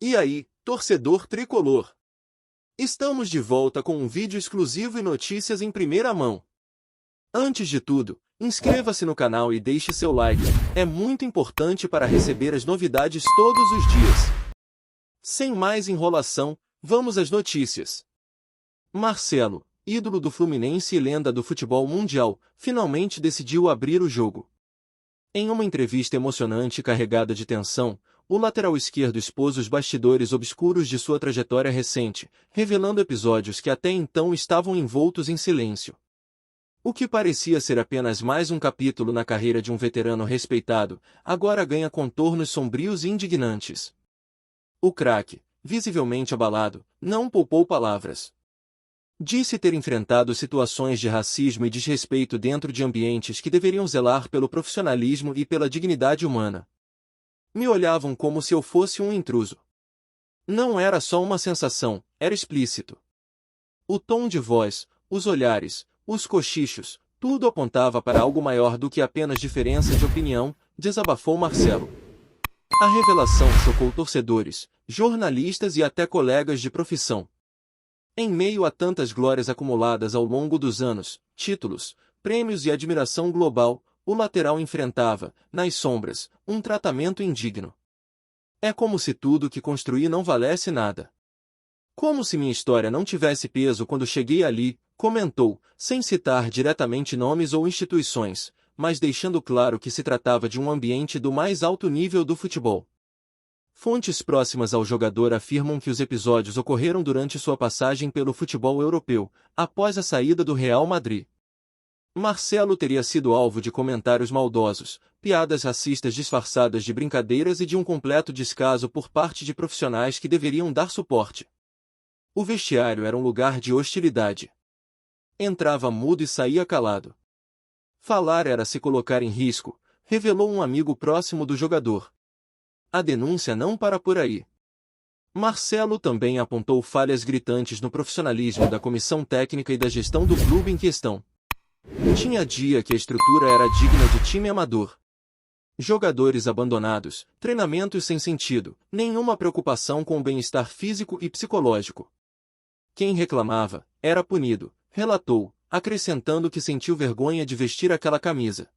E aí, torcedor tricolor? Estamos de volta com um vídeo exclusivo e notícias em primeira mão. Antes de tudo, inscreva-se no canal e deixe seu like, é muito importante para receber as novidades todos os dias. Sem mais enrolação, vamos às notícias. Marcelo, ídolo do Fluminense e lenda do futebol mundial, finalmente decidiu abrir o jogo. Em uma entrevista emocionante e carregada de tensão, o lateral esquerdo expôs os bastidores obscuros de sua trajetória recente, revelando episódios que até então estavam envoltos em silêncio. O que parecia ser apenas mais um capítulo na carreira de um veterano respeitado, agora ganha contornos sombrios e indignantes. O craque, visivelmente abalado, não poupou palavras. Disse ter enfrentado situações de racismo e desrespeito dentro de ambientes que deveriam zelar pelo profissionalismo e pela dignidade humana. Me olhavam como se eu fosse um intruso. Não era só uma sensação, era explícito. O tom de voz, os olhares, os cochichos, tudo apontava para algo maior do que apenas diferença de opinião, desabafou Marcelo. A revelação chocou torcedores, jornalistas e até colegas de profissão. Em meio a tantas glórias acumuladas ao longo dos anos, títulos, prêmios e admiração global, o lateral enfrentava, nas sombras, um tratamento indigno. É como se tudo que construí não valesse nada. Como se minha história não tivesse peso quando cheguei ali, comentou, sem citar diretamente nomes ou instituições, mas deixando claro que se tratava de um ambiente do mais alto nível do futebol. Fontes próximas ao jogador afirmam que os episódios ocorreram durante sua passagem pelo futebol europeu, após a saída do Real Madrid. Marcelo teria sido alvo de comentários maldosos, piadas racistas disfarçadas de brincadeiras e de um completo descaso por parte de profissionais que deveriam dar suporte. O vestiário era um lugar de hostilidade. Entrava mudo e saía calado. Falar era se colocar em risco, revelou um amigo próximo do jogador. A denúncia não para por aí. Marcelo também apontou falhas gritantes no profissionalismo da comissão técnica e da gestão do clube em questão. Tinha dia que a estrutura era digna de time amador. Jogadores abandonados, treinamentos sem sentido, nenhuma preocupação com o bem-estar físico e psicológico. Quem reclamava, era punido, relatou, acrescentando que sentiu vergonha de vestir aquela camisa.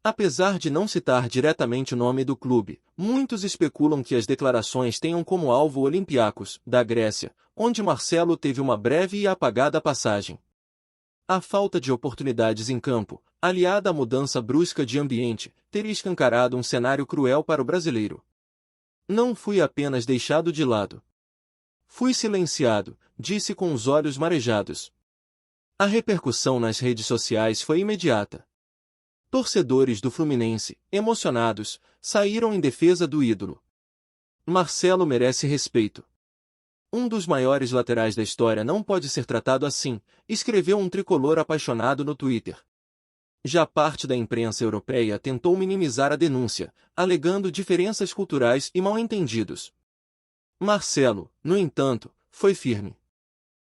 Apesar de não citar diretamente o nome do clube, muitos especulam que as declarações tenham como alvo o Olympiacos, da Grécia, onde Marcelo teve uma breve e apagada passagem. A falta de oportunidades em campo, aliada à mudança brusca de ambiente, teria escancarado um cenário cruel para o brasileiro. Não fui apenas deixado de lado. Fui silenciado, disse com os olhos marejados. A repercussão nas redes sociais foi imediata. Torcedores do Fluminense, emocionados, saíram em defesa do ídolo. Marcelo merece respeito. Um dos maiores laterais da história não pode ser tratado assim, escreveu um tricolor apaixonado no Twitter. Já parte da imprensa europeia tentou minimizar a denúncia, alegando diferenças culturais e mal-entendidos. Marcelo, no entanto, foi firme.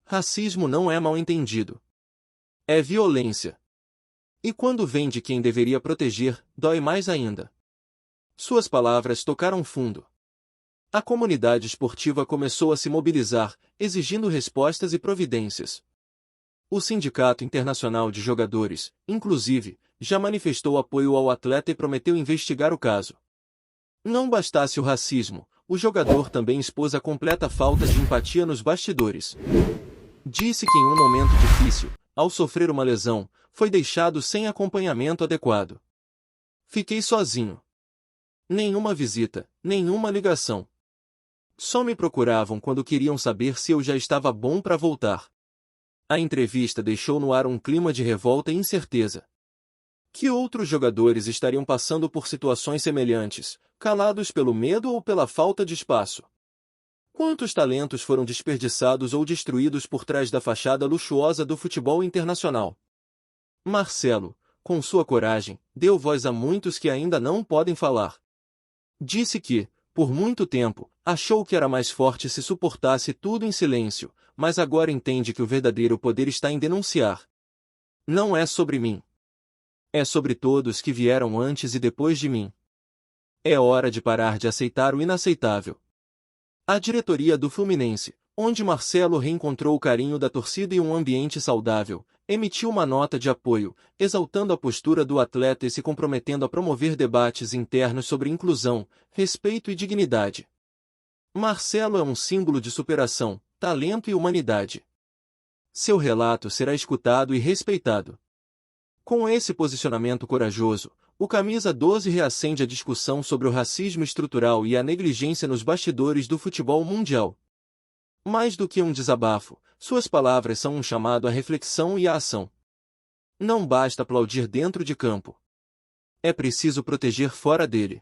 Racismo não é mal-entendido. É violência. E quando vem de quem deveria proteger, dói mais ainda. Suas palavras tocaram fundo. A comunidade esportiva começou a se mobilizar, exigindo respostas e providências. O Sindicato Internacional de Jogadores, inclusive, já manifestou apoio ao atleta e prometeu investigar o caso. Não bastasse o racismo, o jogador também expôs a completa falta de empatia nos bastidores. Disse que em um momento difícil, ao sofrer uma lesão, foi deixado sem acompanhamento adequado. Fiquei sozinho. Nenhuma visita, nenhuma ligação. Só me procuravam quando queriam saber se eu já estava bom para voltar. A entrevista deixou no ar um clima de revolta e incerteza. Que outros jogadores estariam passando por situações semelhantes, calados pelo medo ou pela falta de espaço? Quantos talentos foram desperdiçados ou destruídos por trás da fachada luxuosa do futebol internacional? Marcelo, com sua coragem, deu voz a muitos que ainda não podem falar. Disse que, por muito tempo, achou que era mais forte se suportasse tudo em silêncio, mas agora entende que o verdadeiro poder está em denunciar. Não é sobre mim. É sobre todos que vieram antes e depois de mim. É hora de parar de aceitar o inaceitável. A diretoria do Fluminense, onde Marcelo reencontrou o carinho da torcida e um ambiente saudável, emitiu uma nota de apoio, exaltando a postura do atleta e se comprometendo a promover debates internos sobre inclusão, respeito e dignidade. Marcelo é um símbolo de superação, talento e humanidade. Seu relato será escutado e respeitado. Com esse posicionamento corajoso, o Camisa 12 reacende a discussão sobre o racismo estrutural e a negligência nos bastidores do futebol mundial. Mais do que um desabafo, suas palavras são um chamado à reflexão e à ação. Não basta aplaudir dentro de campo. É preciso proteger fora dele.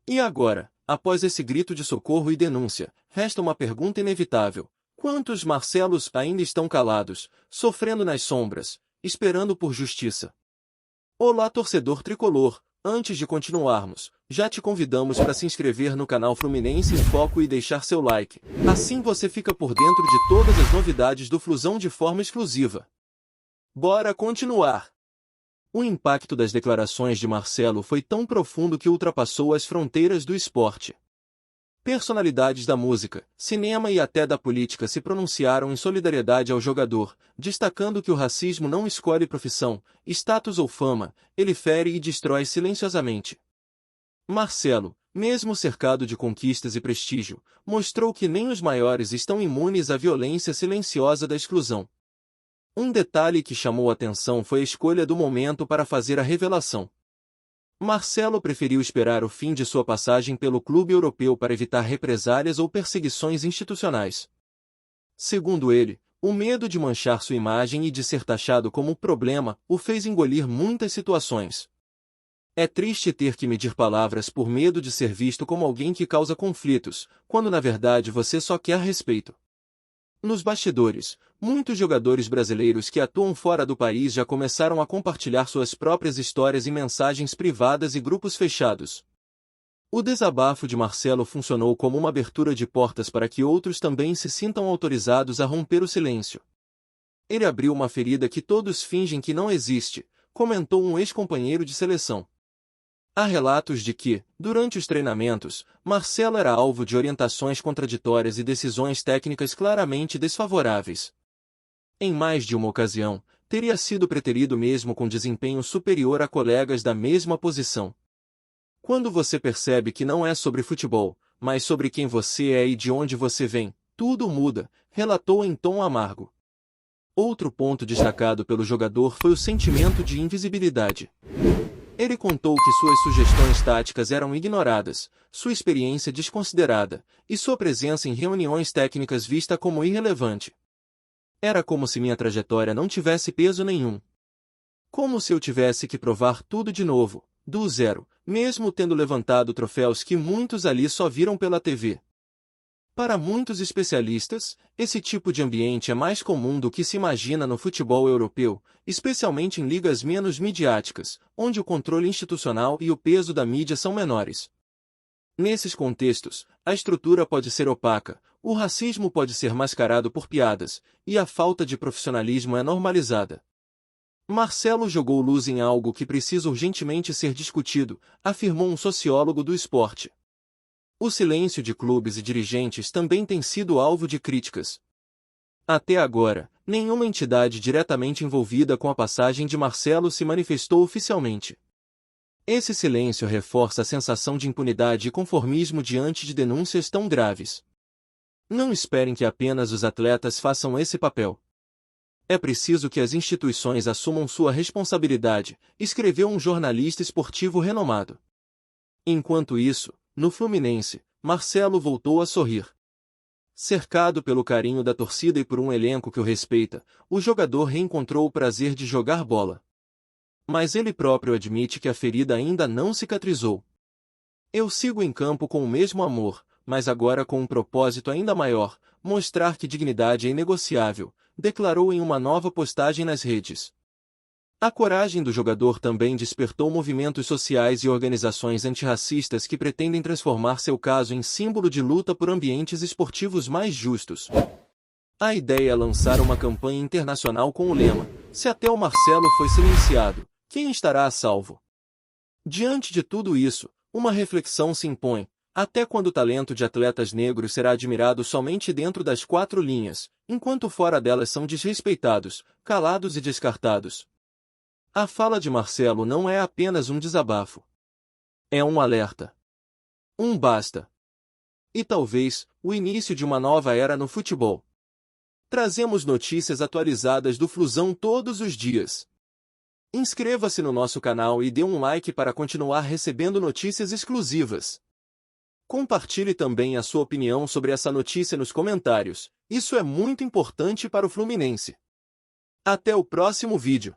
E agora, após esse grito de socorro e denúncia, resta uma pergunta inevitável. Quantos Marcelos ainda estão calados, sofrendo nas sombras, esperando por justiça? Olá, torcedor tricolor! Antes de continuarmos, já te convidamos para se inscrever no canal Fluminense em Foco e deixar seu like. Assim você fica por dentro de todas as novidades do Flusão de forma exclusiva. Bora continuar! O impacto das declarações de Marcelo foi tão profundo que ultrapassou as fronteiras do esporte. Personalidades da música, cinema e até da política se pronunciaram em solidariedade ao jogador, destacando que o racismo não escolhe profissão, status ou fama, ele fere e destrói silenciosamente. Marcelo, mesmo cercado de conquistas e prestígio, mostrou que nem os maiores estão imunes à violência silenciosa da exclusão. Um detalhe que chamou atenção foi a escolha do momento para fazer a revelação. Marcelo preferiu esperar o fim de sua passagem pelo clube europeu para evitar represálias ou perseguições institucionais. Segundo ele, o medo de manchar sua imagem e de ser taxado como problema o fez engolir muitas situações. É triste ter que medir palavras por medo de ser visto como alguém que causa conflitos, quando na verdade você só quer respeito. Nos bastidores, muitos jogadores brasileiros que atuam fora do país já começaram a compartilhar suas próprias histórias em mensagens privadas e grupos fechados. O desabafo de Marcelo funcionou como uma abertura de portas para que outros também se sintam autorizados a romper o silêncio. Ele abriu uma ferida que todos fingem que não existe, comentou um ex-companheiro de seleção. Há relatos de que, durante os treinamentos, Marcelo era alvo de orientações contraditórias e decisões técnicas claramente desfavoráveis. Em mais de uma ocasião, teria sido preterido mesmo com desempenho superior a colegas da mesma posição. Quando você percebe que não é sobre futebol, mas sobre quem você é e de onde você vem, tudo muda, relatou em tom amargo. Outro ponto destacado pelo jogador foi o sentimento de invisibilidade. Ele contou que suas sugestões táticas eram ignoradas, sua experiência desconsiderada, e sua presença em reuniões técnicas vista como irrelevante. Era como se minha trajetória não tivesse peso nenhum. Como se eu tivesse que provar tudo de novo, do zero, mesmo tendo levantado troféus que muitos ali só viram pela TV. Para muitos especialistas, esse tipo de ambiente é mais comum do que se imagina no futebol europeu, especialmente em ligas menos midiáticas, onde o controle institucional e o peso da mídia são menores. Nesses contextos, a estrutura pode ser opaca, o racismo pode ser mascarado por piadas, e a falta de profissionalismo é normalizada. Marcelo jogou luz em algo que precisa urgentemente ser discutido, afirmou um sociólogo do esporte. O silêncio de clubes e dirigentes também tem sido alvo de críticas. Até agora, nenhuma entidade diretamente envolvida com a passagem de Marcelo se manifestou oficialmente. Esse silêncio reforça a sensação de impunidade e conformismo diante de denúncias tão graves. Não esperem que apenas os atletas façam esse papel. É preciso que as instituições assumam sua responsabilidade, escreveu um jornalista esportivo renomado. Enquanto isso, no Fluminense, Marcelo voltou a sorrir. Cercado pelo carinho da torcida e por um elenco que o respeita, o jogador reencontrou o prazer de jogar bola. Mas ele próprio admite que a ferida ainda não cicatrizou. Eu sigo em campo com o mesmo amor, mas agora com um propósito ainda maior, mostrar que dignidade é inegociável, declarou em uma nova postagem nas redes. A coragem do jogador também despertou movimentos sociais e organizações antirracistas que pretendem transformar seu caso em símbolo de luta por ambientes esportivos mais justos. A ideia é lançar uma campanha internacional com o lema: "Se até o Marcelo foi silenciado, quem estará a salvo?". Diante de tudo isso, uma reflexão se impõe: Até quando o talento de atletas negros será admirado somente dentro das quatro linhas, enquanto fora delas são desrespeitados, calados e descartados? A fala de Marcelo não é apenas um desabafo. É um alerta. Um basta. E talvez, o início de uma nova era no futebol. Trazemos notícias atualizadas do Flusão todos os dias. Inscreva-se no nosso canal e dê um like para continuar recebendo notícias exclusivas. Compartilhe também a sua opinião sobre essa notícia nos comentários, isso é muito importante para o Fluminense. Até o próximo vídeo.